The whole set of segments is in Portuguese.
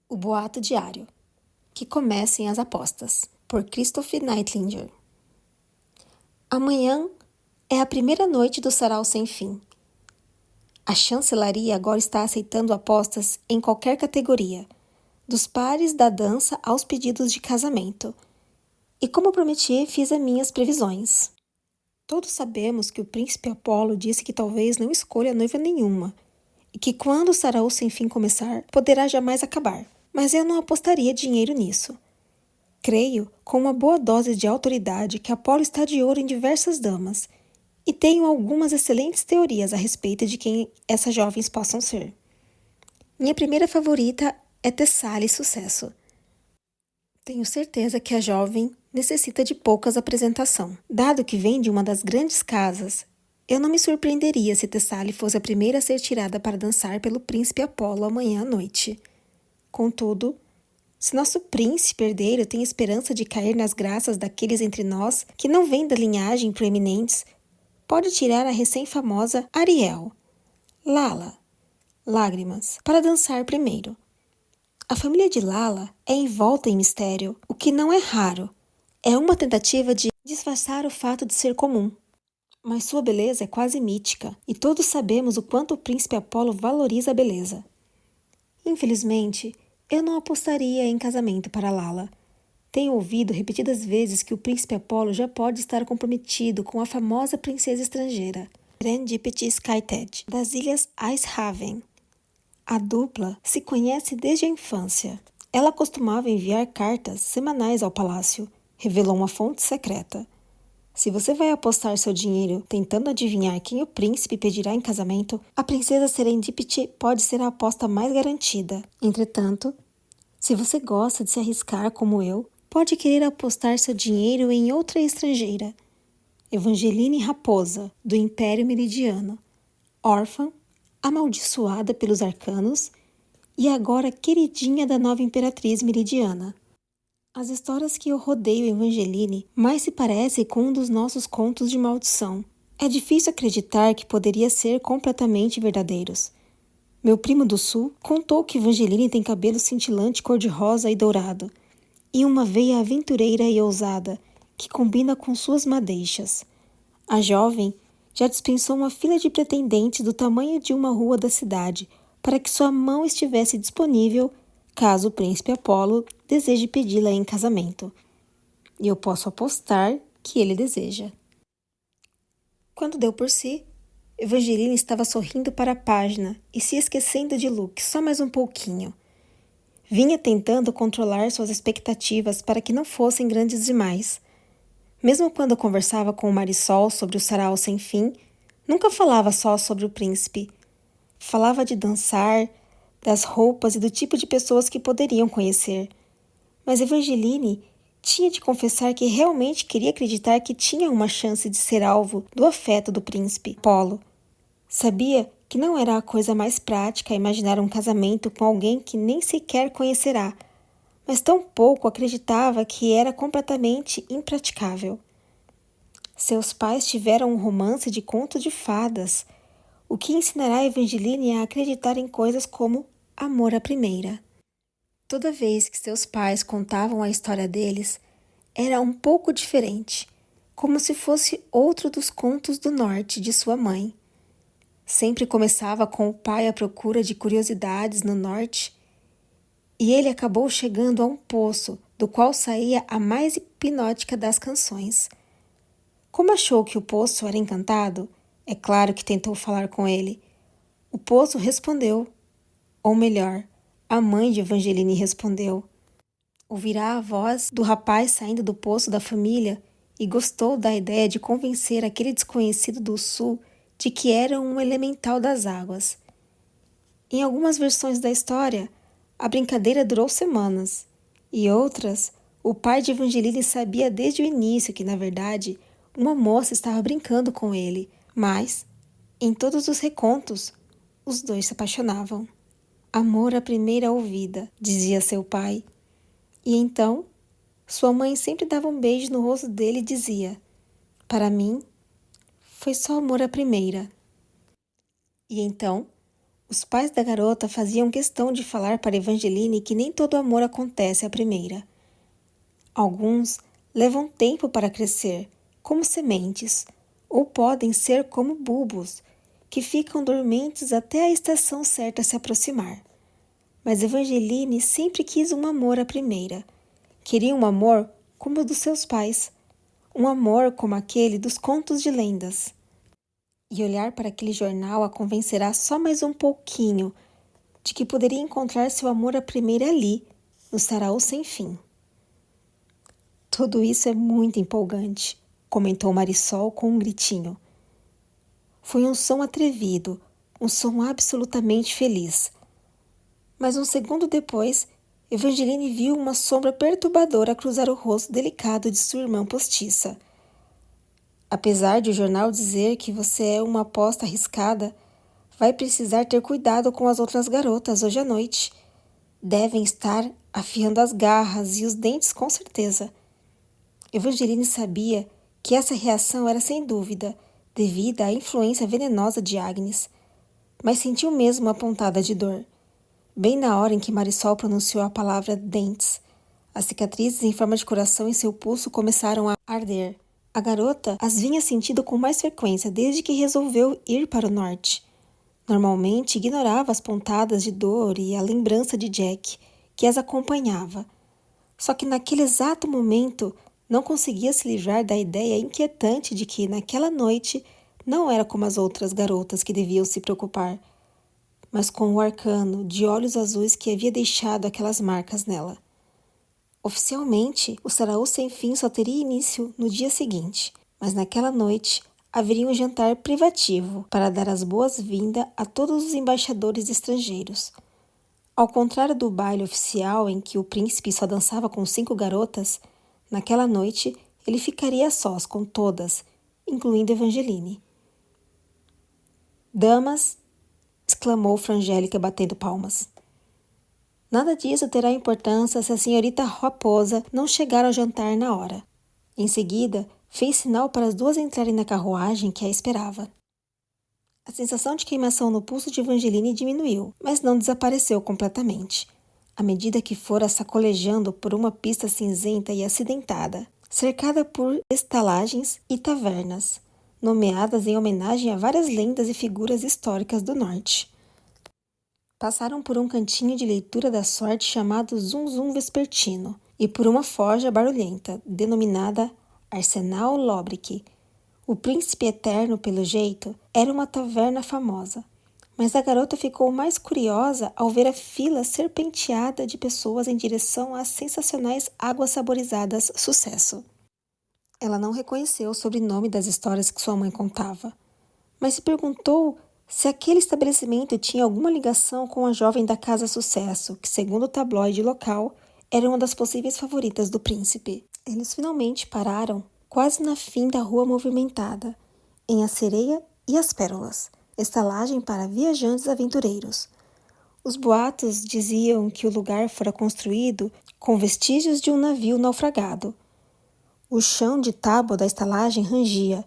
O Boato Diário. Que comecem as apostas, por Christopher Neitlinger. Amanhã é a primeira noite do Sarau Sem Fim. A chancelaria agora está aceitando apostas em qualquer categoria, dos pares da dança aos pedidos de casamento. E como prometi, fiz as minhas previsões. Todos sabemos que o príncipe Apolo disse que talvez não escolha noiva nenhuma, e que quando o Sarau Sem Fim começar, poderá jamais acabar. Mas eu não apostaria dinheiro nisso. Creio, com uma boa dose de autoridade, que Apolo está de olho em diversas damas, e tenho algumas excelentes teorias a respeito de quem essas jovens possam ser. Minha primeira favorita é Tessali Sucesso. Tenho certeza que a jovem necessita de poucas apresentação. Dado que vem de uma das grandes casas, eu não me surpreenderia se Tessali fosse a primeira a ser tirada para dançar pelo príncipe Apolo amanhã à noite. Contudo, se nosso príncipe herdeiro tem esperança de cair nas graças daqueles entre nós que não vêm da linhagem proeminentes, pode tirar a recém-famosa Ariel, Lala, Lágrimas, para dançar primeiro. A família de Lala é envolta em mistério, o que não é raro. É uma tentativa de disfarçar o fato de ser comum. Mas sua beleza é quase mítica, e todos sabemos o quanto o príncipe Apolo valoriza a beleza. Infelizmente, eu não apostaria em casamento para Lala. Tenho ouvido repetidas vezes que o príncipe Apolo já pode estar comprometido com a famosa princesa estrangeira, Serendipity Skyted, das ilhas Icehaven. A dupla se conhece desde a infância. Ela costumava enviar cartas semanais ao palácio, revelou uma fonte secreta. Se você vai apostar seu dinheiro tentando adivinhar quem o príncipe pedirá em casamento, a princesa Serendipity pode ser a aposta mais garantida. Entretanto, se você gosta de se arriscar como eu, pode querer apostar seu dinheiro em outra estrangeira. Evangeline Raposa, do Império Meridiano, órfã, amaldiçoada pelos arcanos e agora queridinha da nova imperatriz meridiana. As histórias que eu rodeio Evangeline mais se parecem com um dos nossos contos de maldição. É difícil acreditar que poderia ser completamente verdadeiros. Meu primo do sul contou que Evangeline tem cabelo cintilante cor-de-rosa e dourado, e uma veia aventureira e ousada, que combina com suas madeixas. A jovem já dispensou uma fila de pretendentes do tamanho de uma rua da cidade, para que sua mão estivesse disponível caso o príncipe Apolo deseje pedi-la em casamento. E eu posso apostar que ele deseja. Quando deu por si, Evangeline estava sorrindo para a página e se esquecendo de Luke só mais um pouquinho. Vinha tentando controlar suas expectativas para que não fossem grandes demais. Mesmo quando conversava com o Marisol sobre o Sarau Sem Fim, nunca falava só sobre o príncipe. Falava de dançar, das roupas e do tipo de pessoas que poderiam conhecer. Mas Evangeline tinha de confessar que realmente queria acreditar que tinha uma chance de ser alvo do afeto do príncipe Apolo. Sabia que não era a coisa mais prática imaginar um casamento com alguém que nem sequer conhecerá, mas tampouco acreditava que era completamente impraticável. Seus pais tiveram um romance de conto de fadas, o que ensinará Evangeline a acreditar em coisas como amor à primeira. Toda vez que seus pais contavam a história deles, era um pouco diferente, como se fosse outro dos contos do norte de sua mãe. Sempre começava com o pai à procura de curiosidades no norte, e ele acabou chegando a um poço do qual saía a mais hipnótica das canções. Como achou que o poço era encantado, é claro que tentou falar com ele. O poço respondeu, ou melhor, a mãe de Evangeline respondeu. Ouvirá a voz do rapaz saindo do poço da família e gostou da ideia de convencer aquele desconhecido do sul de que era um elemental das águas. Em algumas versões da história, a brincadeira durou semanas, e outras, o pai de Evangeline sabia desde o início que, na verdade, uma moça estava brincando com ele, mas, em todos os recontos, os dois se apaixonavam. Amor à primeira ouvida, dizia seu pai. E então, sua mãe sempre dava um beijo no rosto dele e dizia: para mim, foi só amor à primeira. E então, Os pais da garota faziam questão de falar para Evangeline que nem todo amor acontece à primeira. Alguns levam tempo para crescer, como sementes, ou podem ser como bulbos, que ficam dormentes até a estação certa se aproximar. Mas Evangeline sempre quis um amor à primeira. Queria um amor como o dos seus pais, um amor como aquele dos contos de lendas. E olhar para aquele jornal a convencerá só mais um pouquinho de que poderia encontrar seu amor à primeira ali, no sarau sem fim. Tudo isso é muito empolgante, comentou Marisol com um gritinho. Foi um som atrevido, um som absolutamente feliz. Mas um segundo depois, Evangeline viu uma sombra perturbadora cruzar o rosto delicado de sua irmã postiça. Apesar de o jornal dizer que você é uma aposta arriscada, vai precisar ter cuidado com as outras garotas hoje à noite. Devem estar afiando as garras e os dentes com certeza. Evangeline sabia que essa reação era sem dúvida devida à influência venenosa de Agnes, mas sentiu mesmo uma pontada de dor. Bem na hora em que Marisol pronunciou a palavra dentes, as cicatrizes em forma de coração em seu pulso começaram a arder. A garota as vinha sentindo com mais frequência desde que resolveu ir para o norte. Normalmente ignorava as pontadas de dor e a lembrança de Jack, que as acompanhava. Só que naquele exato momento não conseguia se livrar da ideia inquietante de que, naquela noite, não era como as outras garotas que deviam se preocupar, mas com o arcano de olhos azuis que havia deixado aquelas marcas nela. Oficialmente, o sarau sem fim só teria início no dia seguinte, mas naquela noite haveria um jantar privativo para dar as boas-vindas a todos os embaixadores estrangeiros. Ao contrário do baile oficial em que o príncipe só dançava com 5 garotas, naquela noite ele ficaria a sós com todas, incluindo Evangeline. Damas, exclamou Frangélica batendo palmas. Nada disso terá importância se a senhorita Raposa não chegar ao jantar na hora. Em seguida, fez sinal para as 2 entrarem na carruagem que a esperava. A sensação de queimação no pulso de Evangeline diminuiu, mas não desapareceu completamente, à medida que fora sacolejando por uma pista cinzenta e acidentada, cercada por estalagens e tavernas, nomeadas em homenagem a várias lendas e figuras históricas do norte. Passaram por um cantinho de leitura da sorte chamado Zum Zum Vespertino e por uma forja barulhenta, denominada Arsenal Lobrick. O Príncipe Eterno, pelo jeito, era uma taverna famosa, mas a garota ficou mais curiosa ao ver a fila serpenteada de pessoas em direção às sensacionais águas saborizadas Sucesso. Ela não reconheceu o sobrenome das histórias que sua mãe contava, mas se perguntou se aquele estabelecimento tinha alguma ligação com a jovem da Casa Sucesso, que, segundo o tabloide local, era uma das possíveis favoritas do príncipe. Eles finalmente pararam quase na fim da rua movimentada, em A Sereia e as Pérolas, estalagem para viajantes aventureiros. Os boatos diziam que o lugar fora construído com vestígios de um navio naufragado. O chão de tábua da estalagem rangia,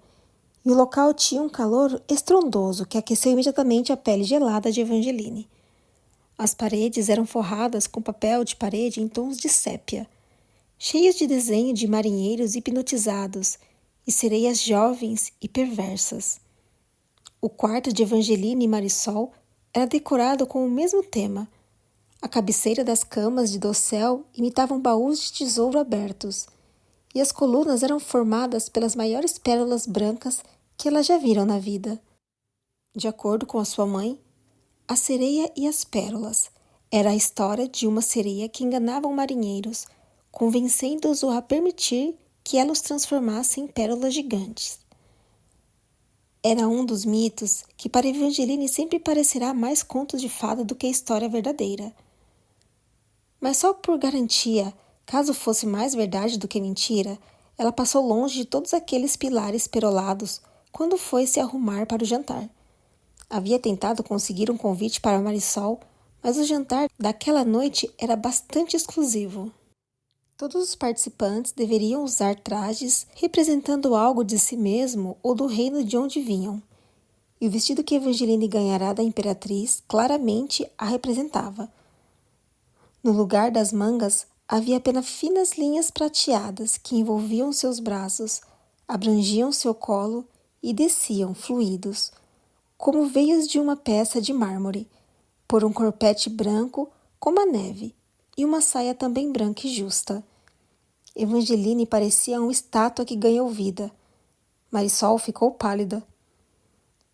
e o local tinha um calor estrondoso que aqueceu imediatamente a pele gelada de Evangeline. As paredes eram forradas com papel de parede em tons de sépia, cheios de desenho de marinheiros hipnotizados e sereias jovens e perversas. O quarto de Evangeline e Marisol era decorado com o mesmo tema. A cabeceira das camas de dossel imitavam baús de tesouro abertos, e as colunas eram formadas pelas maiores pérolas brancas que elas já viram na vida. De acordo com a sua mãe, A Sereia e as Pérolas era a história de uma sereia que enganava marinheiros, convencendo-os a permitir que ela os transformasse em pérolas gigantes. Era um dos mitos que para Evangeline sempre parecerá mais conto de fada do que história verdadeira. Mas só por garantia, caso fosse mais verdade do que mentira, ela passou longe de todos aqueles pilares perolados quando foi se arrumar para o jantar. Havia tentado conseguir um convite para Marisol, mas o jantar daquela noite era bastante exclusivo. Todos os participantes deveriam usar trajes representando algo de si mesmo ou do reino de onde vinham, e o vestido que Evangeline ganhará da imperatriz claramente a representava. No lugar das mangas, havia apenas finas linhas prateadas que envolviam seus braços, abrangiam seu colo e desciam, fluidos, como veios de uma peça de mármore, por um corpete branco como a neve e uma saia também branca e justa. Evangeline parecia uma estátua que ganhou vida. Marisol ficou pálida.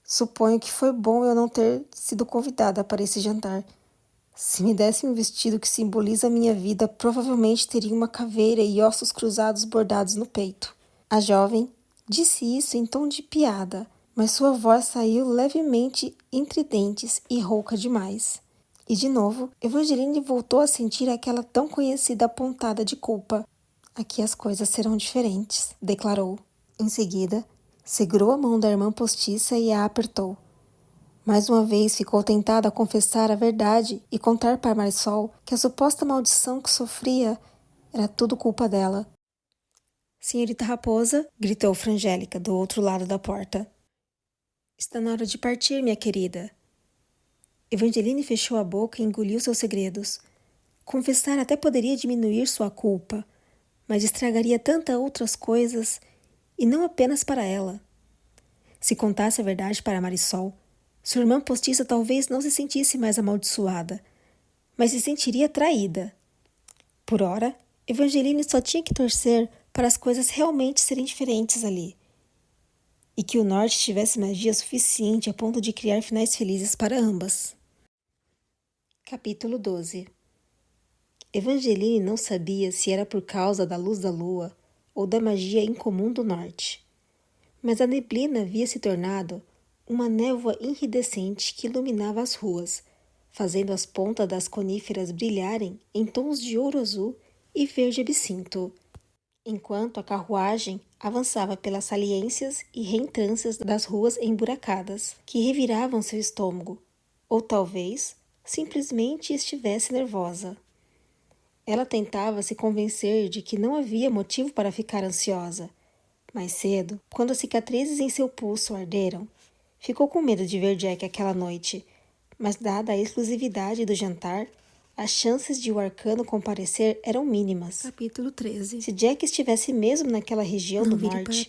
Suponho que foi bom eu não ter sido convidada para esse jantar. Se me dessem um vestido que simboliza a minha vida, provavelmente teria uma caveira e ossos cruzados bordados no peito. A jovem disse isso em tom de piada, mas sua voz saiu levemente entre dentes e rouca demais. E de novo, Evangeline voltou a sentir aquela tão conhecida pontada de culpa. Aqui as coisas serão diferentes, declarou. Em seguida, segurou a mão da irmã postiça e a apertou. Mais uma vez ficou tentada a confessar a verdade e contar para Marisol que a suposta maldição que sofria era tudo culpa dela. Senhorita Raposa, gritou Frangélica do outro lado da porta. Está na hora de partir, minha querida. Evangeline fechou a boca e engoliu seus segredos. Confessar até poderia diminuir sua culpa, mas estragaria tantas outras coisas, e não apenas para ela. Se contasse a verdade para Marisol, sua irmã postiça talvez não se sentisse mais amaldiçoada, mas se sentiria traída. Por ora, Evangeline só tinha que torcer para as coisas realmente serem diferentes ali, e que o norte tivesse magia suficiente a ponto de criar finais felizes para ambas. Capítulo 12. Evangeline não sabia se era por causa da luz da lua ou da magia incomum do norte, mas a neblina havia se tornado uma névoa iridescente que iluminava as ruas, fazendo as pontas das coníferas brilharem em tons de ouro azul e verde absinto, enquanto a carruagem avançava pelas saliências e reentrâncias das ruas emburacadas, que reviravam seu estômago, ou talvez simplesmente estivesse nervosa. Ela tentava se convencer de que não havia motivo para ficar ansiosa. Mais cedo, quando as cicatrizes em seu pulso arderam, ficou com medo de ver Jack aquela noite, mas dada a exclusividade do jantar, as chances de o arcano comparecer eram mínimas. Capítulo 13. Se Jack estivesse mesmo naquela região do norte,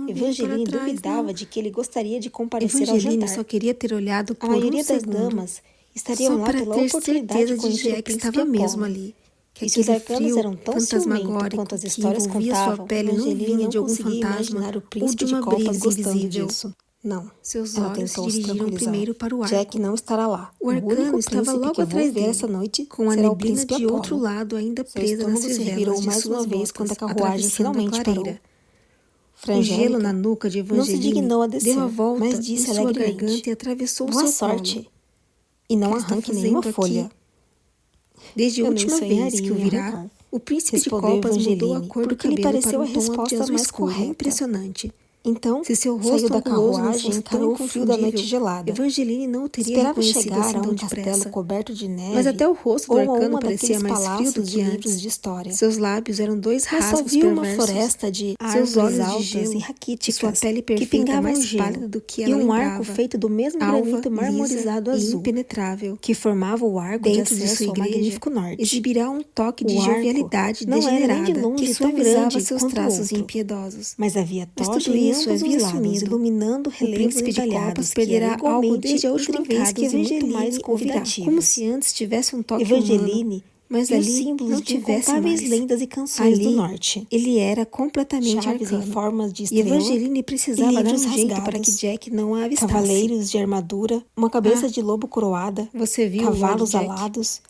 Evangeline duvidava de que ele gostaria de comparecer ao jantar. Só queria ter olhado por A maioria das segundo, damas estariam só lá para pela ter oportunidade certeza de de conhecer o Jack príncipe estava mesmo Apolo. ali. Que E se os aquele arcanos frio eram tão ciumentos fantasmagórico quanto as que histórias envolvia contavam, sua pele não Evangeline vinha não de algum conseguia fantasma imaginar o ou príncipe de de uma copas brisa gostando invisível. disso. Não, Seus ela olhos tentou se se dirigiram tranquilizar. primeiro para o arco. Jack não estará lá. O O arcano único estava príncipe logo que eu vou atrás ver dele, essa noite com a será o neblina príncipe de Apolo. outro lado ainda Seu presa nas estômago se revirou fivelas de mais uma suas vez botas, quando a carruagem atravessando finalmente a clareira. parou. O gelo na nuca de não se Evangeline dignou a descer, deu a volta mas em disse sua alegremente: garganta e atravessou Boa seu sorte, colo. e não O que está arranque nenhuma fazendo folha. aqui? Desde a Eu nem última vez que o sonharia em virá, arrancar, o príncipe de respondeu copas mudou a Evangeline, cor do porque lhe cabelo para pareceu um a tom de resposta azul mais escuro, correta. impressionante. Então, Se seu saiu rosto da anguloso não carruagem e fosse tão encarou o frio da noite inconfundível, gelada. Evangeline não o teria Esperava reconhecido chegar assim a tão um castelo depressa. coberto de neve, Mas até o rosto do ou a arcano uma parecia daqueles mais frio do palácios que de livros antes. de história. Seus lábios eram dois Mas só rasgos viu uma perversos. floresta de Seus árvores olhos de altas gelo e e raquíticas sua pele que perfeita pingavam mais gelo, pálida do que e ela um lembrava. arco feito do mesmo Alva, granito marmorizado lisa e azul, impenetrável, que formava o arco dentro de de acesso sua ao igreja, magnífico norte. exibirá um toque de O arco jovialidade não era nem de degenerada longe que tão suavizava grande seus quanto o traços outro, impiedosos. mas havia Mas tocha tudo em isso ambos havia os lados, sumido. iluminando O relevos príncipe de entalhados copas que perderá eram algo igualmente desde a última vez que intrincados e muito mais Evangeline o virá, convidativos. como se antes tivesse um toque Evangeline humano, mas viu ali símbolos não de tivesse incontáveis mais. lendas e canções do Ali, norte. ele era completamente Chaves em arcano. formas de E estrela Evangeline e precisava dar livros um jeito para que rasgados, Jack não a avistasse. cavaleiros de armadura, uma cabeça de lobo coroada, Você viu cavalos o Lord Jack? alados,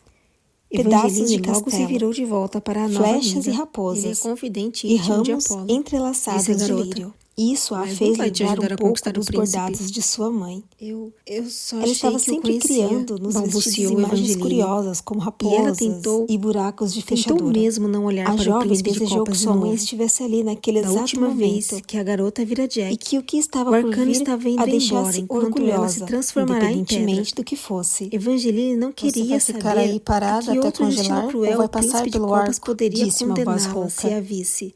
pedaços de Evangeline logo se castelo, virou de volta para a nova flechas amiga. e raposas, Ele é confidente e íntimo de ramos Apolo. entrelaçados Disse a de garota. lírio. Isso a Mas fez não vai te lembrar ajudar um a pouco conquistar o dos príncipe. bordados de sua mãe. Eu só Ela achei estava que o sempre conhecia, criando nos vestidos balbuciou imagens Evangeline. curiosas, como E raposas ela tentou buracos de Tentou fechadura. mesmo não olhar A para o jovem príncipe de desejou que copas de sua mãe novo. estivesse ali naquele Da exato última momento vez que a garota vira Jack, e que o que estava o por arcano vir estava indo a embora, deixasse enquanto ela se orgulhosa, transformará em pedra. independentemente do que fosse. Evangeline não Você queria vai ficar saber aí parada a que até outro destino congelar cruel ou vai o príncipe passar de pelo copas arco? poderia Disse uma voz condená-la se rouca. a visse.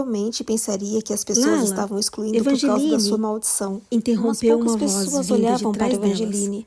provavelmente pensaria que as pessoas Lala, estavam excluindo por causa da sua maldição. interrompeu Umas poucas uma voz pessoas vinda de olhavam para trás delas. Evangeline,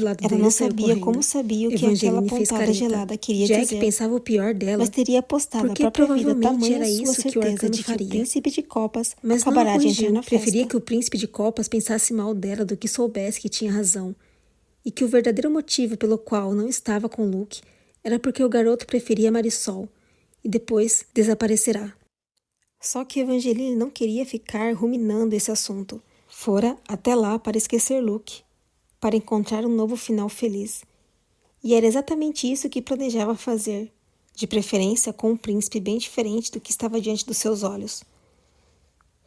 lado Ela dele não e saiu sabia correndo. como sabia o que aquela Evangeline fez pontada careta. gelada queria Jack dizer. pensava o pior dela, Mas teria apostado a porque própria vida, provavelmente tamanha era sua isso que o certeza Arcano de que o faria. príncipe de copas Mas não acabará a de entrar corrigiu. na Preferia festa. que o príncipe de copas pensasse mal dela do que soubesse que tinha razão, e que o verdadeiro motivo pelo qual não estava com Luke era porque o garoto preferia Marisol, e depois desaparecerá. Só que Evangeline não queria ficar ruminando esse assunto. Fora até lá para esquecer Luke, para encontrar um novo final feliz. E era exatamente isso que planejava fazer, de preferência com um príncipe bem diferente do que estava diante dos seus olhos.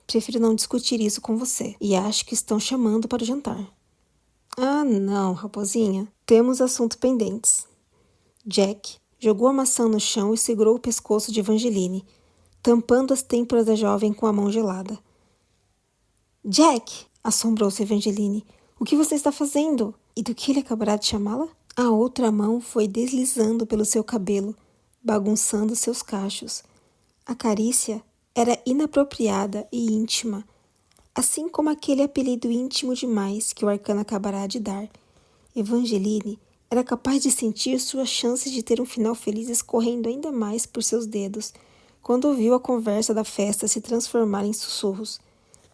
Prefiro não discutir isso com você, e acho que estão chamando para o jantar. Ah, não, raposinha. Temos assuntos pendentes. Jack jogou a maçã no chão e segurou o pescoço de Evangeline, tampando as têmporas da jovem com a mão gelada. Jack! Assombrou-se Evangeline. O que você está fazendo? E do que ele acabará de chamá-la? A outra mão foi deslizando pelo seu cabelo, bagunçando seus cachos. A carícia era inapropriada e íntima, assim como aquele apelido íntimo demais que o arcano acabará de dar. Evangeline era capaz de sentir suas chances de ter um final feliz escorrendo ainda mais por seus dedos, quando ouviu a conversa da festa se transformar em sussurros.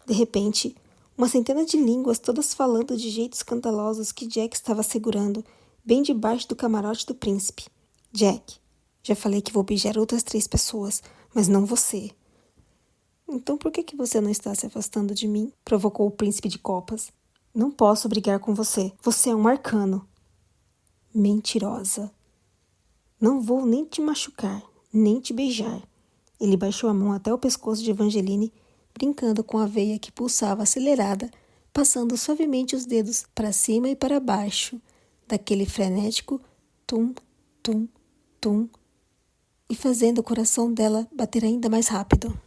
De repente, uma centena de línguas, todas falando de jeitos escandalosos que Jack estava segurando, bem debaixo do camarote do príncipe. Jack, já falei que vou beijar outras 3 pessoas, mas não você. Então por que você não está se afastando de mim? Provocou o príncipe de copas. Não posso brigar com você. Você é um arcano. Mentirosa. Não vou nem te machucar, nem te beijar. Ele baixou a mão até o pescoço de Evangeline, brincando com a veia que pulsava acelerada, passando suavemente os dedos para cima e para baixo, daquele frenético tum, tum, tum, e fazendo o coração dela bater ainda mais rápido.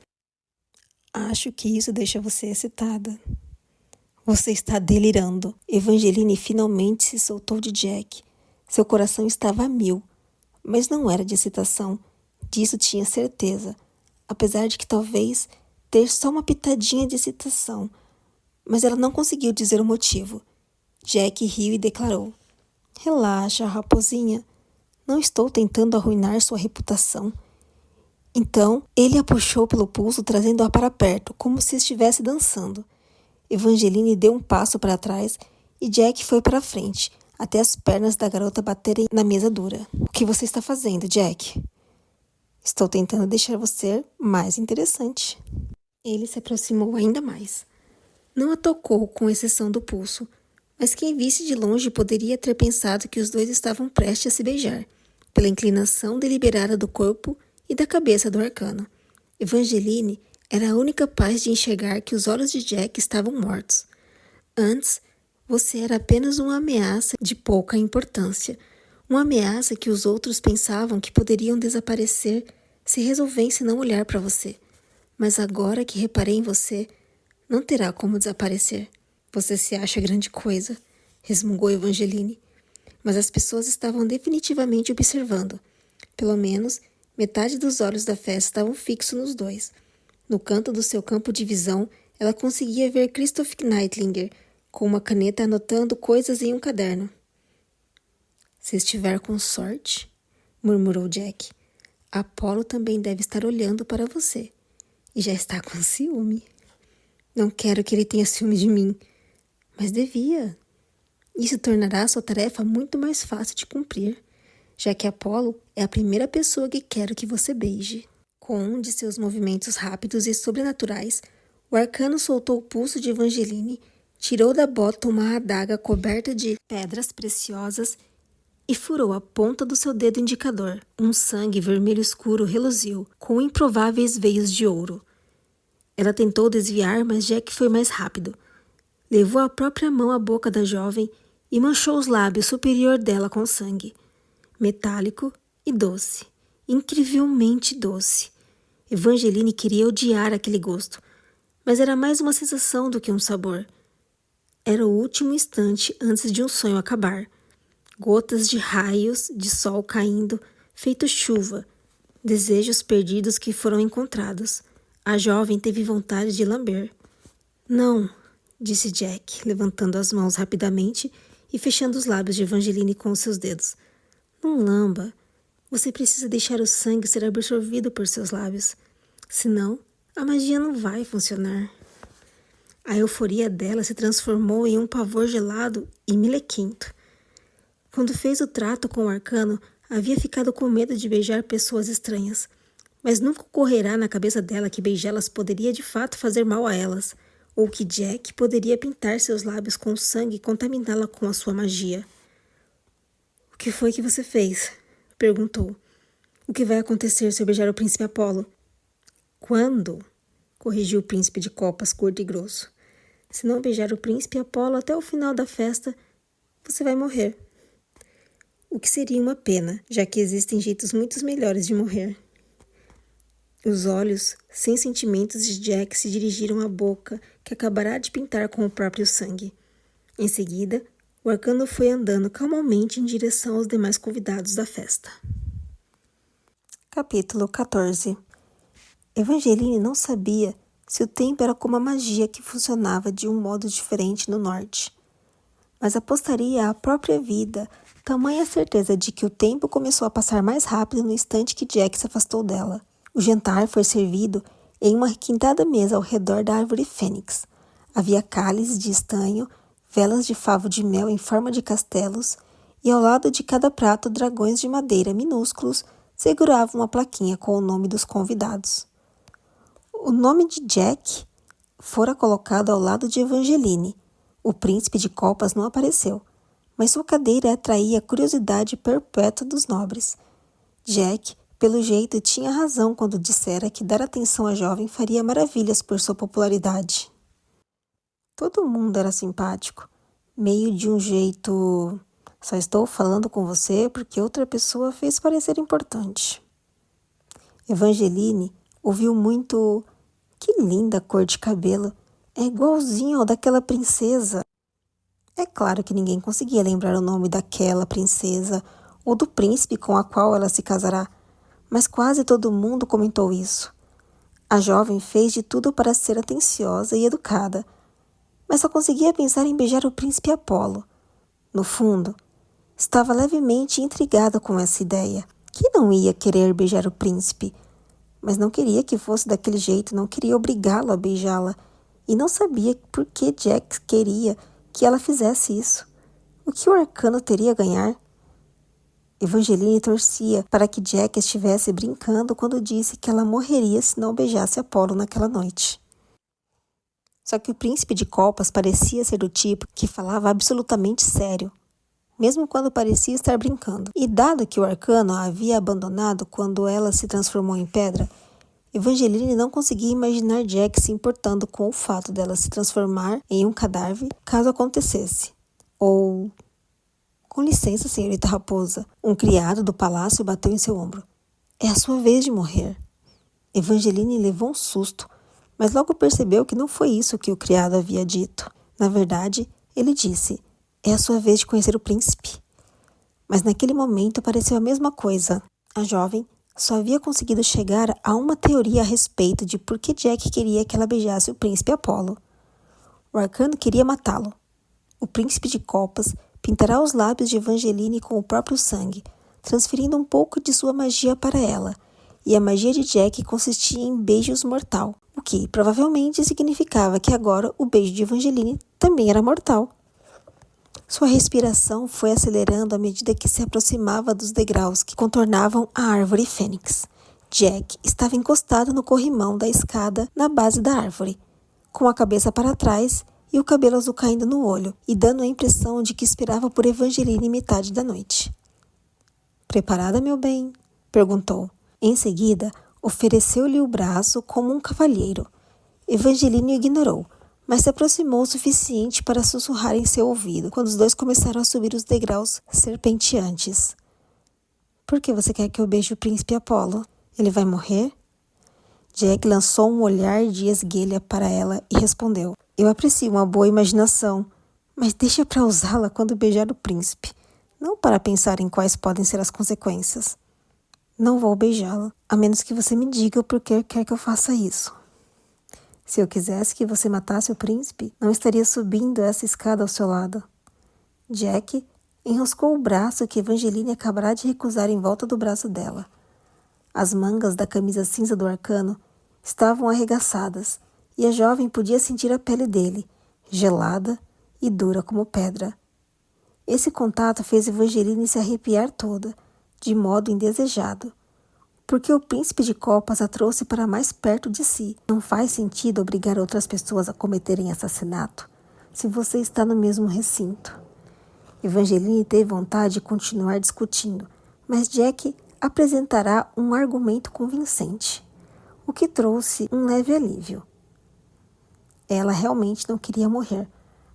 Acho que isso deixa você excitada. Você está delirando. Evangeline finalmente se soltou de Jack. Seu coração estava a 1000, mas não era de excitação. Disso tinha certeza, apesar de que talvez ter só uma pitadinha de excitação, mas ela não conseguiu dizer o motivo. Jack riu e declarou: Relaxa, raposinha. Não estou tentando arruinar sua reputação. Então, ele a puxou pelo pulso, trazendo-a para perto, como se estivesse dançando. Evangeline deu um passo para trás e Jack foi para frente, até as pernas da garota baterem na mesa dura. O que você está fazendo, Jack? Estou tentando deixar você mais interessante. Ele se aproximou ainda mais. Não a tocou, com exceção do pulso, mas quem visse de longe poderia ter pensado que os dois estavam prestes a se beijar, pela inclinação deliberada do corpo e da cabeça do arcano. Evangeline era a única capaz de enxergar que os olhos de Jack estavam mortos. Antes, você era apenas uma ameaça de pouca importância, uma ameaça que os outros pensavam que poderiam desaparecer se resolvessem não olhar para você. Mas agora que reparei em você, não terá como desaparecer. Você se acha grande coisa, resmungou Evangeline. Mas as pessoas estavam definitivamente observando. Pelo menos, metade dos olhos da festa estavam fixos nos dois. No canto do seu campo de visão, ela conseguia ver Christoph Kneitlinger, com uma caneta anotando coisas em um caderno. Se estiver com sorte, murmurou Jack, Apolo também deve estar olhando para você. E já está com ciúme. Não quero que ele tenha ciúme de mim, mas devia. Isso tornará sua tarefa muito mais fácil de cumprir, já que Apolo é a primeira pessoa que quero que você beije. Com um de seus movimentos rápidos e sobrenaturais, o arcano soltou o pulso de Evangeline, tirou da bota uma adaga coberta de pedras preciosas e furou a ponta do seu dedo indicador. Um sangue vermelho escuro reluziu, com improváveis veios de ouro. Ela tentou desviar, mas Jack foi mais rápido. Levou a própria mão à boca da jovem e manchou os lábios superior dela com sangue. Metálico e doce. Incrivelmente doce. Evangeline queria odiar aquele gosto, mas era mais uma sensação do que um sabor. Era o último instante antes de um sonho acabar. Gotas de raios de sol caindo, feito chuva. Desejos perdidos que foram encontrados. A jovem teve vontade de lamber. Não, disse Jack, levantando as mãos rapidamente e fechando os lábios de Evangeline com os seus dedos. Não lamba. Você precisa deixar o sangue ser absorvido por seus lábios. Senão, a magia não vai funcionar. A euforia dela se transformou em um pavor gelado e melequento. Quando fez o trato com o arcano, havia ficado com medo de beijar pessoas estranhas. Mas nunca ocorrerá na cabeça dela que beijá-las poderia de fato fazer mal a elas, ou que Jack poderia pintar seus lábios com sangue e contaminá-la com a sua magia. O que foi que você fez? Perguntou. O que vai acontecer se eu beijar o príncipe Apolo? Quando? Corrigiu o príncipe de copas curto e grosso. Se não beijar o príncipe Apolo até o final da festa, você vai morrer. O que seria uma pena, já que existem jeitos muito melhores de morrer. Os olhos, sem sentimentos de Jack, se dirigiram à boca, que acabará de pintar com o próprio sangue. Em seguida, o arcano foi andando calmamente em direção aos demais convidados da festa. Capítulo 14. Evangeline não sabia se o tempo era como a magia que funcionava de um modo diferente no norte, mas apostaria à própria vida tamanha certeza de que o tempo começou a passar mais rápido no instante que Jack se afastou dela. O jantar foi servido em uma requintada mesa ao redor da árvore fênix. Havia cálices de estanho, velas de favo de mel em forma de castelos, e ao lado de cada prato dragões de madeira minúsculos seguravam uma plaquinha com o nome dos convidados. O nome de Jack fora colocado ao lado de Evangeline. O príncipe de copas não apareceu, mas sua cadeira atraía a curiosidade perpétua dos nobres. Jack, pelo jeito, tinha razão quando dissera que dar atenção à jovem faria maravilhas por sua popularidade. Todo mundo era simpático, meio de um jeito... Só estou falando com você porque outra pessoa fez parecer importante. Evangeline ouviu muito... Que linda cor de cabelo! É igualzinho ao daquela princesa. É claro que ninguém conseguia lembrar o nome daquela princesa ou do príncipe com a qual ela se casará, mas quase todo mundo comentou isso. A jovem fez de tudo para ser atenciosa e educada, mas só conseguia pensar em beijar o príncipe Apolo. No fundo, estava levemente intrigada com essa ideia, que não ia querer beijar o príncipe, mas não queria que fosse daquele jeito, não queria obrigá-lo a beijá-la, e não sabia por que Jack queria que ela fizesse isso. O que o arcano teria a ganhar? Evangeline torcia para que Jack estivesse brincando quando disse que ela morreria se não beijasse Apolo naquela noite. Só que o príncipe de copas parecia ser do tipo que falava absolutamente sério, mesmo quando parecia estar brincando. E dado que o arcano a havia abandonado quando ela se transformou em pedra, Evangeline não conseguia imaginar Jack se importando com o fato dela se transformar em um cadáver caso acontecesse. Ou... Com licença, senhorita Raposa. Um criado do palácio bateu em seu ombro. É a sua vez de morrer. Evangeline levou um susto, mas logo percebeu que não foi isso que o criado havia dito. Na verdade, ele disse, é a sua vez de conhecer o príncipe. Mas naquele momento pareceu a mesma coisa. A jovem só havia conseguido chegar a uma teoria a respeito de por que Jack queria que ela beijasse o príncipe Apolo. O arcano queria matá-lo. O príncipe de copas pintará os lábios de Evangeline com o próprio sangue, transferindo um pouco de sua magia para ela, e a magia de Jack consistia em beijos mortal, o que provavelmente significava que agora o beijo de Evangeline também era mortal. Sua respiração foi acelerando à medida que se aproximava dos degraus que contornavam a árvore fênix. Jack estava encostado no corrimão da escada na base da árvore, com a cabeça para trás e o cabelo azul caindo no olho, e dando a impressão de que esperava por Evangeline metade da noite. Preparada, meu bem? Perguntou. Em seguida, ofereceu-lhe o braço como um cavalheiro. Evangeline o ignorou, mas se aproximou o suficiente para sussurrar em seu ouvido, quando os dois começaram a subir os degraus serpenteantes. Por que você quer que eu beije o príncipe Apolo? Ele vai morrer? Jack lançou um olhar de esguelha para ela e respondeu. Eu aprecio uma boa imaginação, mas deixa para usá-la quando beijar o príncipe, não para pensar em quais podem ser as consequências. Não vou beijá-la, a menos que você me diga o porquê quer que eu faça isso. Se eu quisesse que você matasse o príncipe, não estaria subindo essa escada ao seu lado. Jack enroscou o braço que Evangeline acabará de recusar em volta do braço dela. As mangas da camisa cinza do arcano estavam arregaçadas, e a jovem podia sentir a pele dele, gelada e dura como pedra. Esse contato fez Evangeline se arrepiar toda, de modo indesejado, porque o príncipe de copas a trouxe para mais perto de si. Não faz sentido obrigar outras pessoas a cometerem assassinato, se você está no mesmo recinto. Evangeline teve vontade de continuar discutindo, mas Jack apresentará um argumento convincente, o que trouxe um leve alívio. Ela realmente não queria morrer,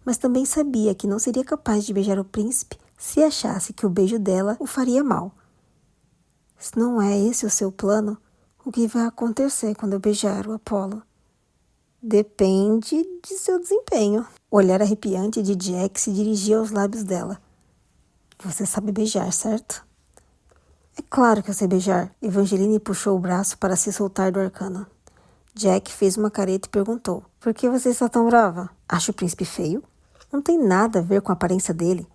mas também sabia que não seria capaz de beijar o príncipe se achasse que o beijo dela o faria mal. Se não é esse o seu plano, o que vai acontecer quando eu beijar o Apolo? Depende de seu desempenho. O olhar arrepiante de Jack se dirigia aos lábios dela. Você sabe beijar, certo? É claro que eu sei beijar. Evangeline puxou o braço para se soltar do arcano. Jack fez uma careta e perguntou: por que você está tão brava? Acha o príncipe feio? Não tem nada a ver com a aparência dele.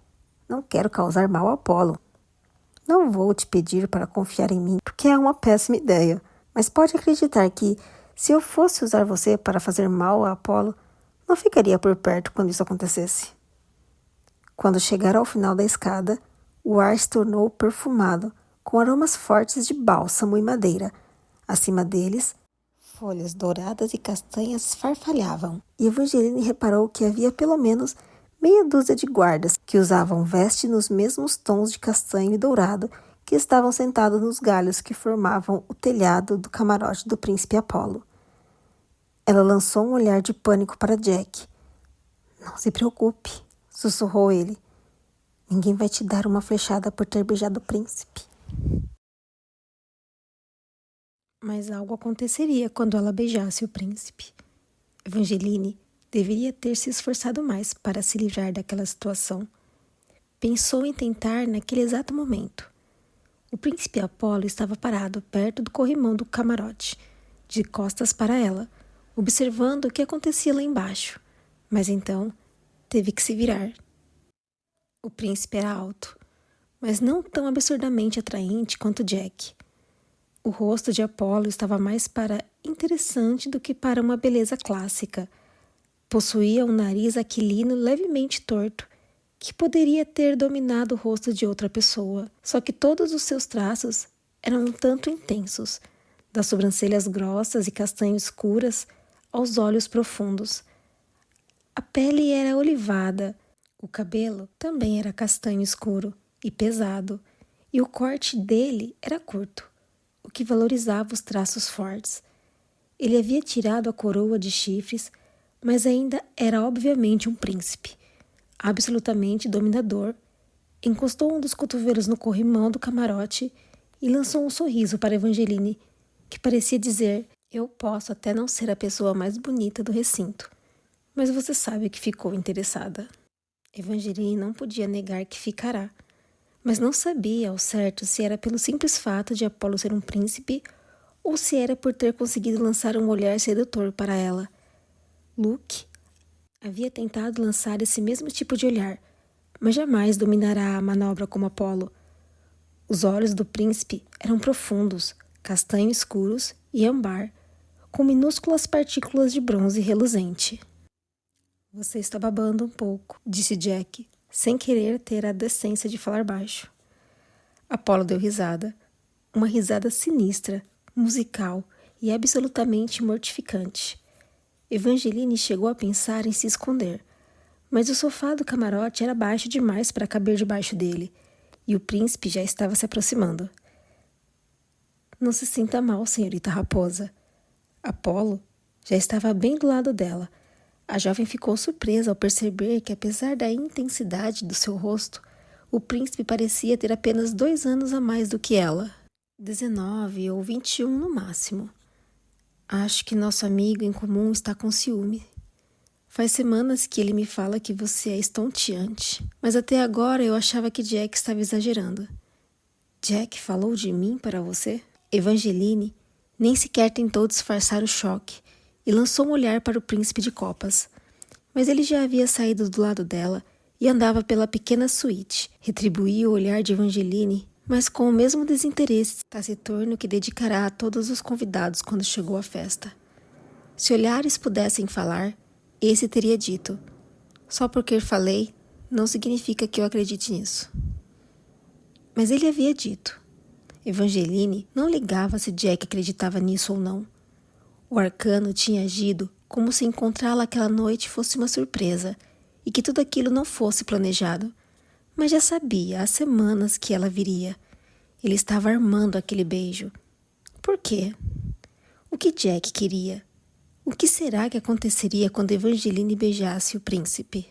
Não quero causar mal a Apolo. Não vou te pedir para confiar em mim, porque é uma péssima ideia. Mas pode acreditar que, se eu fosse usar você para fazer mal a Apolo, não ficaria por perto quando isso acontecesse. Quando chegaram ao final da escada, o ar se tornou perfumado, com aromas fortes de bálsamo e madeira. Acima deles, folhas douradas e castanhas farfalhavam. E Evangeline reparou que havia pelo menos meia dúzia de guardas que usavam veste nos mesmos tons de castanho e dourado que estavam sentados nos galhos que formavam o telhado do camarote do príncipe Apolo. Ela lançou um olhar de pânico para Jack. Não se preocupe, sussurrou ele. Ninguém vai te dar uma flechada por ter beijado o príncipe. Mas algo aconteceria quando ela beijasse o príncipe. Evangeline deveria ter se esforçado mais para se livrar daquela situação. Pensou em tentar naquele exato momento. O príncipe Apolo estava parado perto do corrimão do camarote, de costas para ela, observando o que acontecia lá embaixo. Mas então, teve que se virar. O príncipe era alto, mas não tão absurdamente atraente quanto Jack. O rosto de Apolo estava mais para interessante do que para uma beleza clássica. Possuía um nariz aquilino levemente torto, que poderia ter dominado o rosto de outra pessoa, só que todos os seus traços eram um tanto intensos, das sobrancelhas grossas e castanho escuras aos olhos profundos. A pele era olivada, o cabelo também era castanho escuro e pesado, e o corte dele era curto, o que valorizava os traços fortes. Ele havia tirado a coroa de chifres, mas ainda era obviamente um príncipe, absolutamente dominador. Encostou um dos cotovelos no corrimão do camarote e lançou um sorriso para Evangeline, que parecia dizer: eu posso até não ser a pessoa mais bonita do recinto, mas você sabe que ficou interessada. Evangeline não podia negar que ficará, mas não sabia ao certo se era pelo simples fato de Apolo ser um príncipe ou se era por ter conseguido lançar um olhar sedutor para ela. Luke havia tentado lançar esse mesmo tipo de olhar, mas jamais dominará a manobra como Apolo. Os olhos do príncipe eram profundos, castanho escuros e âmbar, com minúsculas partículas de bronze reluzente. Você está babando um pouco, disse Jack, sem querer ter a decência de falar baixo. Apolo deu risada, uma risada sinistra, musical e absolutamente mortificante. Evangeline chegou a pensar em se esconder, mas o sofá do camarote era baixo demais para caber debaixo dele, e o príncipe já estava se aproximando. Não se sinta mal, senhorita Raposa. Apolo já estava bem do lado dela. A jovem ficou surpresa ao perceber que, apesar da intensidade do seu rosto, o príncipe parecia ter apenas 2 anos a mais do que ela. 19 ou 21 no máximo. Acho que nosso amigo em comum está com ciúme. Faz semanas que ele me fala que você é estonteante, mas até agora eu achava que Jack estava exagerando. Jack falou de mim para você? Evangeline nem sequer tentou disfarçar o choque e lançou um olhar para o príncipe de copas. Mas ele já havia saído do lado dela e andava pela pequena suíte. Retribuía o olhar de Evangeline, mas com o mesmo desinteresse taciturno que dedicará a todos os convidados quando chegou à festa. Se olhares pudessem falar, esse teria dito: só porque falei, não significa que eu acredite nisso. Mas ele havia dito. Evangeline não ligava se Jack acreditava nisso ou não. O arcano tinha agido como se encontrá-la aquela noite fosse uma surpresa e que tudo aquilo não fosse planejado, mas já sabia há semanas que ela viria. Ele estava armando aquele beijo. Por quê? O que Jack queria? O que será que aconteceria quando Evangeline beijasse o príncipe?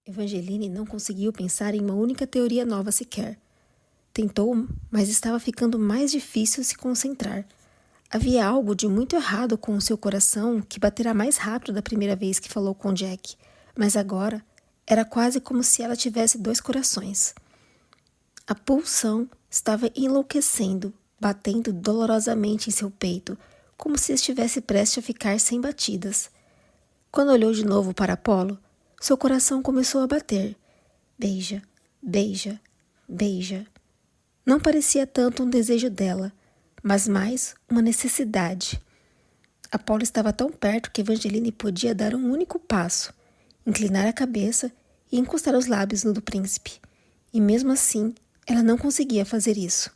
Evangeline não conseguiu pensar em uma única teoria nova sequer. Tentou, mas estava ficando mais difícil se concentrar. Havia algo de muito errado com o seu coração que baterá mais rápido da primeira vez que falou com Jack, mas agora era quase como se ela tivesse 2 corações. A pulsão estava enlouquecendo, batendo dolorosamente em seu peito, como se estivesse prestes a ficar sem batidas. Quando olhou de novo para Apolo, seu coração começou a bater. Beija, beija, beija. Não parecia tanto um desejo dela, mas mais uma necessidade. Apolo estava tão perto que Evangeline podia dar um único passo, inclinar a cabeça e encostar os lábios no do príncipe. E mesmo assim, ela não conseguia fazer isso.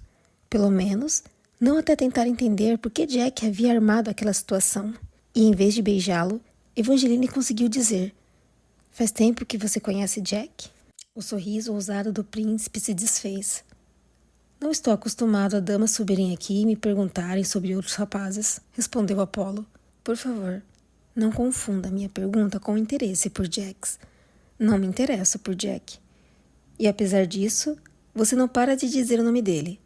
Pelo menos, não até tentar entender por que Jack havia armado aquela situação. E em vez de beijá-lo, Evangeline conseguiu dizer: "Faz tempo que você conhece Jack?" O sorriso ousado do príncipe se desfez. "Não estou acostumado a damas subirem aqui e me perguntarem sobre outros rapazes", respondeu Apolo. "Por favor, não confunda minha pergunta com interesse por Jax. Não me interesso por Jack. E apesar disso, você não para de dizer o nome dele."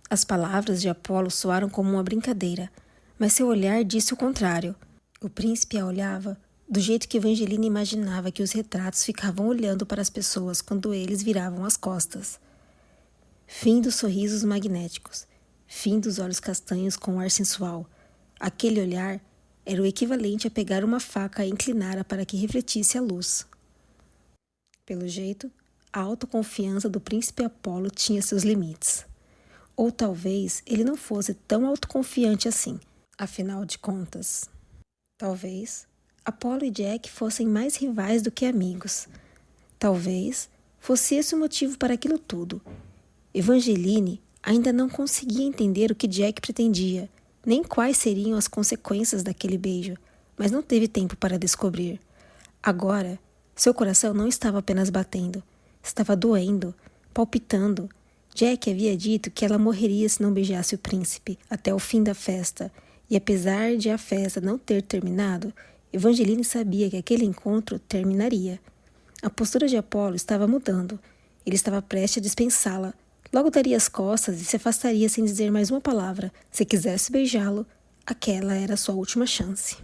As palavras de Apolo soaram como uma brincadeira, mas seu olhar disse o contrário. O príncipe a olhava do jeito que Evangeline imaginava que os retratos ficavam olhando para as pessoas quando eles viravam as costas. Fim dos sorrisos magnéticos, fim dos olhos castanhos com um ar sensual. Aquele olhar era o equivalente a pegar uma faca e incliná-la para que refletisse a luz. Pelo jeito, a autoconfiança do príncipe Apolo tinha seus limites. Ou talvez ele não fosse tão autoconfiante assim, afinal de contas. Talvez Apolo e Jack fossem mais rivais do que amigos. Talvez fosse esse o motivo para aquilo tudo. Evangeline ainda não conseguia entender o que Jack pretendia, nem quais seriam as consequências daquele beijo, mas não teve tempo para descobrir. Agora, seu coração não estava apenas batendo, estava doendo, palpitando. Jack havia dito que ela morreria se não beijasse o príncipe até o fim da festa, e apesar de a festa não ter terminado, Evangeline sabia que aquele encontro terminaria. A postura de Apolo estava mudando. Ele estava prestes a dispensá-la. Logo daria as costas e se afastaria sem dizer mais uma palavra. Se quisesse beijá-lo, aquela era a sua última chance.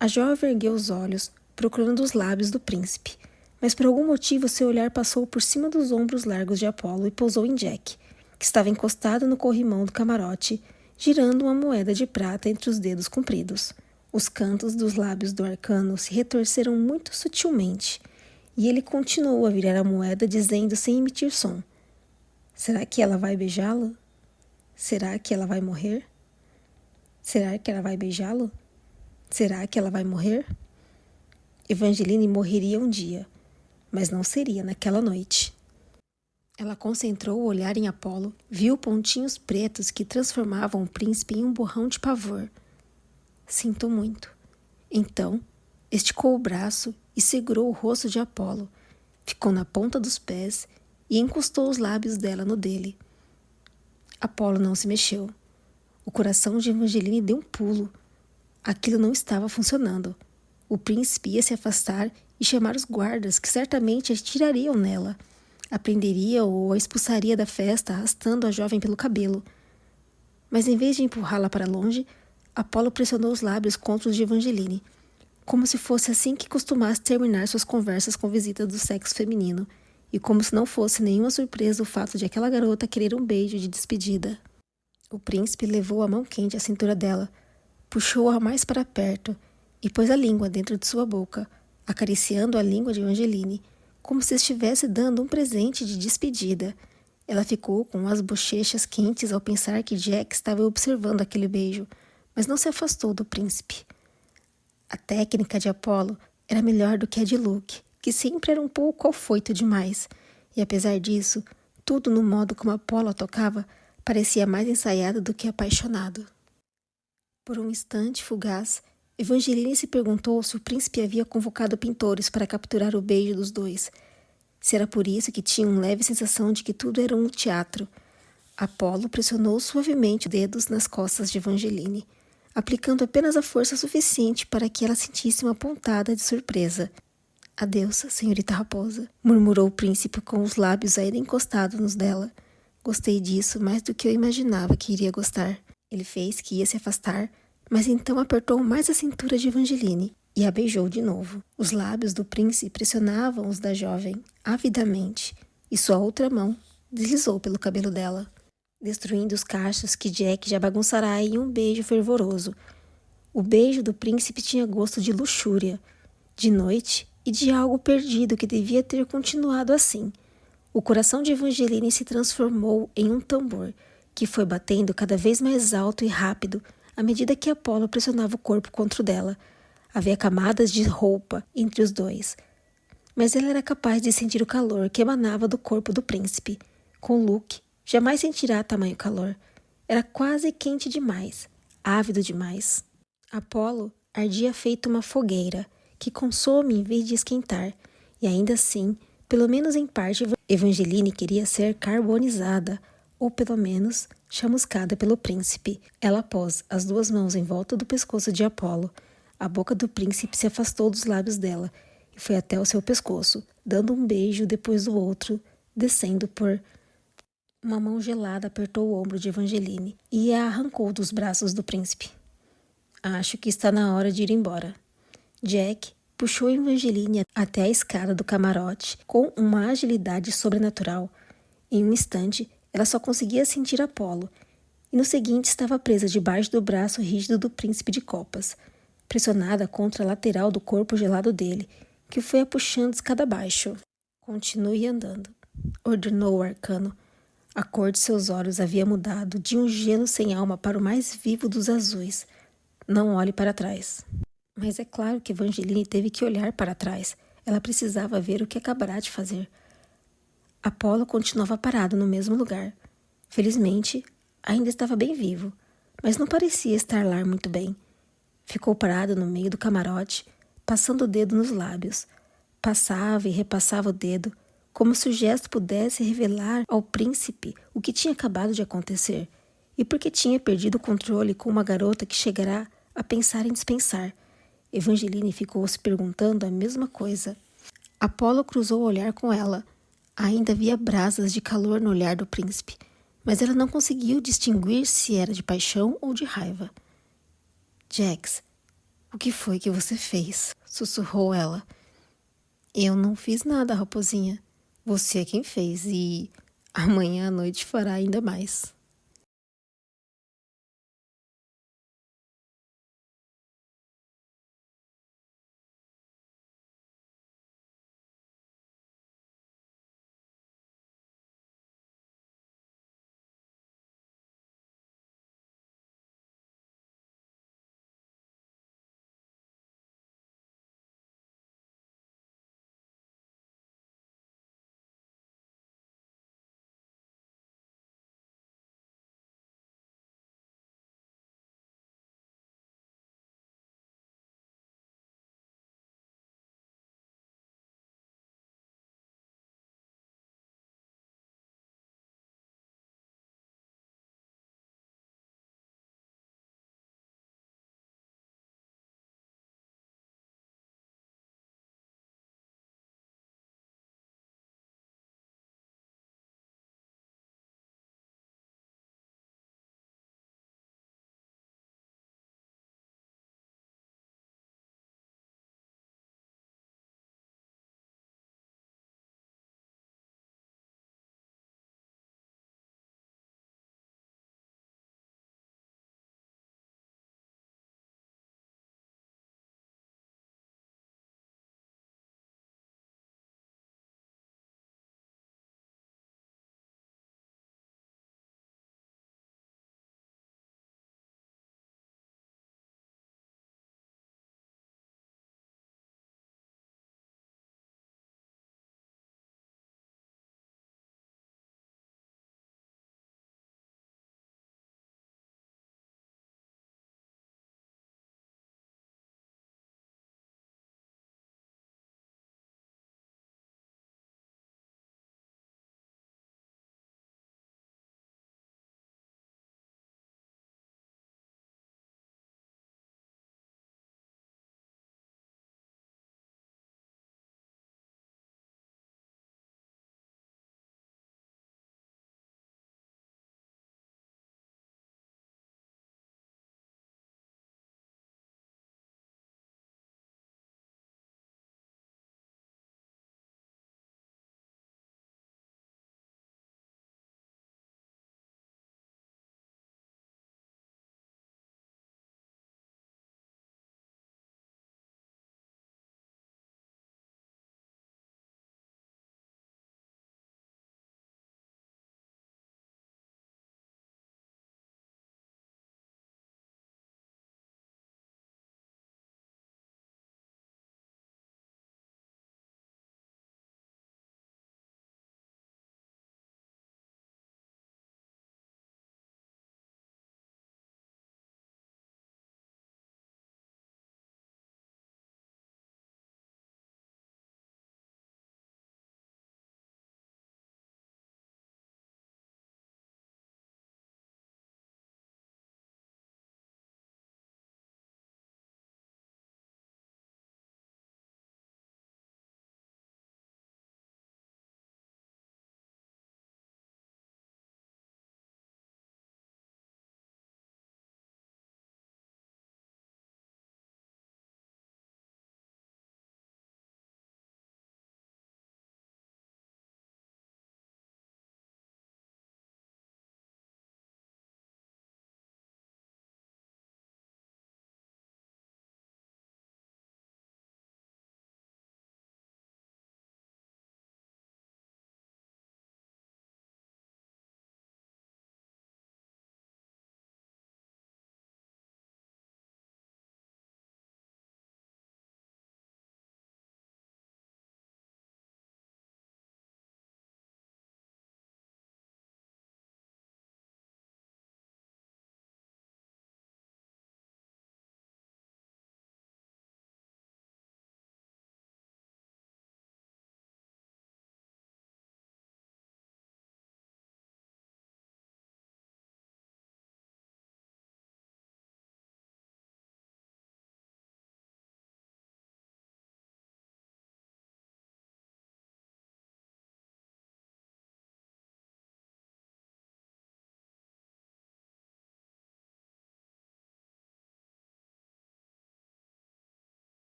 A jovem ergueu os olhos, procurando os lábios do príncipe, mas por algum motivo seu olhar passou por cima dos ombros largos de Apolo e pousou em Jack, que estava encostado no corrimão do camarote, girando uma moeda de prata entre os dedos compridos. Os cantos dos lábios do arcano se retorceram muito sutilmente, e ele continuou a virar a moeda dizendo sem emitir som: "Será que ela vai beijá-lo? Será que ela vai morrer? Será que ela vai beijá-lo? Será que ela vai morrer?" Evangeline morreria um dia, mas não seria naquela noite. Ela concentrou o olhar em Apolo, viu pontinhos pretos que transformavam o príncipe em um borrão de pavor. "Sinto muito." Então, esticou o braço e segurou o rosto de Apolo, ficou na ponta dos pés e encostou os lábios dela no dele. Apolo não se mexeu. O coração de Evangeline deu um pulo. Aquilo não estava funcionando. O príncipe ia se afastar e chamar os guardas, que certamente atirariam nela. A prenderia ou a expulsaria da festa, arrastando a jovem pelo cabelo. Mas em vez de empurrá-la para longe, Apolo pressionou os lábios contra os de Evangeline, como se fosse assim que costumasse terminar suas conversas com visitas do sexo feminino, e como se não fosse nenhuma surpresa o fato de aquela garota querer um beijo de despedida. O príncipe levou a mão quente à cintura dela, puxou-a mais para perto e pôs a língua dentro de sua boca, acariciando a língua de Evangeline, como se estivesse dando um presente de despedida. Ela ficou com as bochechas quentes ao pensar que Jack estava observando aquele beijo, mas não se afastou do príncipe. A técnica de Apolo era melhor do que a de Luke, que sempre era um pouco afoito demais, e apesar disso, tudo no modo como Apolo a tocava parecia mais ensaiado do que apaixonado. Por um instante fugaz, Evangeline se perguntou se o príncipe havia convocado pintores para capturar o beijo dos dois. Se era por isso que tinha uma leve sensação de que tudo era um teatro. Apolo pressionou suavemente os dedos nas costas de Evangeline, aplicando apenas a força suficiente para que ela sentisse uma pontada de surpresa. Adeus, senhorita raposa, murmurou o príncipe com os lábios ainda encostados nos dela. Gostei disso mais do que eu imaginava que iria gostar. Ele fez que ia se afastar, mas então apertou mais a cintura de Evangeline e a beijou de novo. Os lábios do príncipe pressionavam os da jovem, avidamente, e sua outra mão deslizou pelo cabelo dela, destruindo os cachos que Jack já bagunçará em um beijo fervoroso. O beijo do príncipe tinha gosto de luxúria, de noite e de algo perdido que devia ter continuado assim. O coração de Evangeline se transformou em um tambor, que foi batendo cada vez mais alto e rápido à medida que Apolo pressionava o corpo contra o dela. Havia camadas de roupa entre os dois, mas ela era capaz de sentir o calor que emanava do corpo do príncipe. Com Luke, jamais sentirá tamanho calor. Era quase quente demais, ávido demais. Apolo ardia feito uma fogueira, que consome em vez de esquentar, e ainda assim, pelo menos em parte, Evangeline queria ser carbonizada, ou pelo menos chamuscada pelo príncipe. Ela pôs as duas mãos em volta do pescoço de Apolo. A boca do príncipe se afastou dos lábios dela e foi até o seu pescoço, dando um beijo depois do outro, descendo por... Uma mão gelada apertou o ombro de Evangeline e a arrancou dos braços do príncipe. Acho que está na hora de ir embora. Jack puxou Evangeline até a escada do camarote com uma agilidade sobrenatural. Em um instante, ela só conseguia sentir Apolo, e no seguinte estava presa debaixo do braço rígido do príncipe de copas, pressionada contra a lateral do corpo gelado dele, que foi a puxando escada abaixo. Continue andando, ordenou o arcano. A cor de seus olhos havia mudado de um gelo sem alma para o mais vivo dos azuis. Não olhe para trás. Mas é claro que Evangeline teve que olhar para trás. Ela precisava ver o que acabará de fazer. Apolo continuava parado no mesmo lugar. Felizmente, ainda estava bem vivo, mas não parecia estar lá muito bem. Ficou parado no meio do camarote, passando o dedo nos lábios. Passava e repassava o dedo, como se o gesto pudesse revelar ao príncipe o que tinha acabado de acontecer, e porque tinha perdido o controle com uma garota que chegará a pensar em dispensar. Evangeline ficou se perguntando a mesma coisa. Apolo cruzou o olhar com ela. Ainda havia brasas de calor no olhar do príncipe, mas ela não conseguiu distinguir se era de paixão ou de raiva. Jax, o que foi que você fez? Sussurrou ela. Eu não fiz nada, raposinha. Você é quem fez e amanhã à noite fará ainda mais.